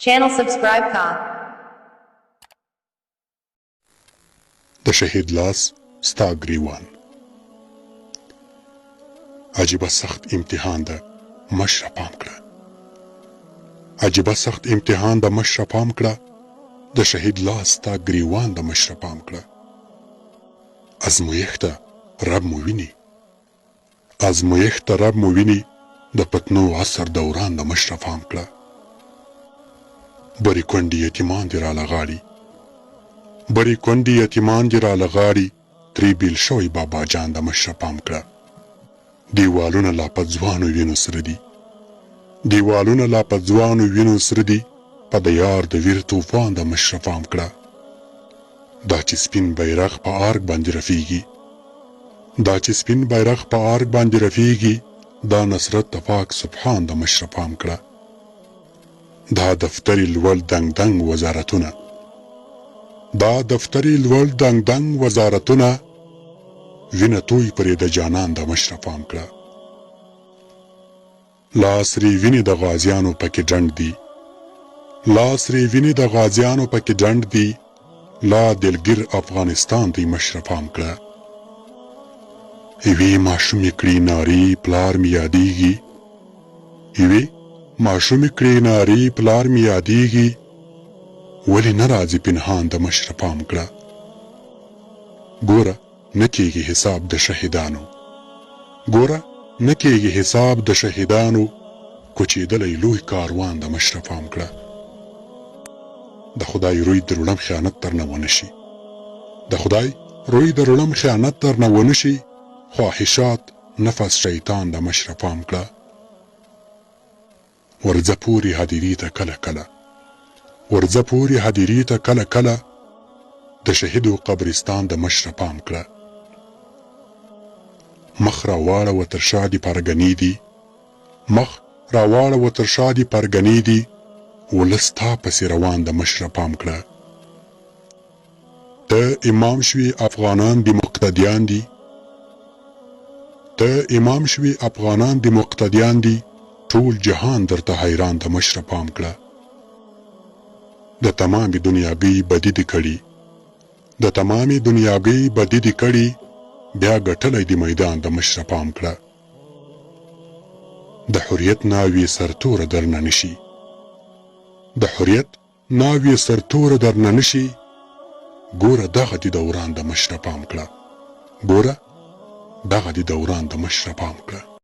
Channel subscribe ka. د شهید لاس ستا ګریوان. عجیبه سخت امتحان ده مشره پام کړه. عجیبه سخت امتحان ده مشره پام کړه. د شهید لاس ستا ګریوان ده مشره پام کړه. ازمویښته رب مو ویني. ازمویښته رب مو ویني. د پتنو عصر دوران ده مشره پام کړه. بری کونډې یتیمان دې راله غاړي. بری کونډې یتیمان دې راله غاړي. ترې بیل شوی بابا جان د مشره پام کړه. دیوالونه لا په ځوانو وینو سره دي. دیوالونه لا په ځوانو وینو سره دي. په د یار د ویر طوفان د مشره پام کړه. دا چې سپین بیرغ په ارګ باندې رفیږي. دا چې سپین بیرغ په ارګ باندې رفیږي. دا نصرت د پاک سبحان د مشره پام کړه. دا دفترې لوړ دنګ دنګ وزارتونه. دا دفترې لوړ دنګ دنګ وزارتونه. وینه توی پرې د جانان د مشره پام کړه. لاس ری وینې د غازیانو پکې ډنډ دي. لاس ری وینې د غازیانو پکې ډنډ دي. لا دلګیر افغانستان دی مشره پام کړه. یوې ماشومې کړي نارې پلار مې یادېږي. یوې ماشومې کړي نارې پلار مې یادېږي. ولې نه راځي پنهان د مشره پام کړه. ګوره نه کېږي حساب د شهیدانو. ګوره نه کېږي حساب د شهیدانو. کوچېدلی لوی کاروان د مشره پام کړه. د خدای روی د رڼم خیانت تر نه ونه شي. د خدای روی د رڼم خیانت تر نه ونه شي. خواهشات نفس شیطان د مشره پام کړه. ورځه پورې هدیرې ته کله کله. ورځه پورې هدیرې ته کله کله. د شهیدو قبرستان د مشره پام کړه. مخ راواړه تر شا دي پرګنې دي. مخ راواړه تر شا دي پرګنې دي. ولس تا پسې روان د مشره پام کړه. ته امام شوي افغانان دي مقتدیان دي. ته امام شوي افغانان دي مقتدیان دي. ټول جهان درته حیران د مشره پام کړه. د تمامې دنیاګۍ بدي دې کړي. د تمامې دنیاګۍ بدي دې کړي. بیا ګټلی دی میدان د مشره پام کړه. د حریت ناوې سرتوره درنه نشي. د حریت ناوې سرتوره درنه نشي. ګوره دغه دی دوران د مشره پام کړه. ګوره دغه دی دوران د مشره پام کړه.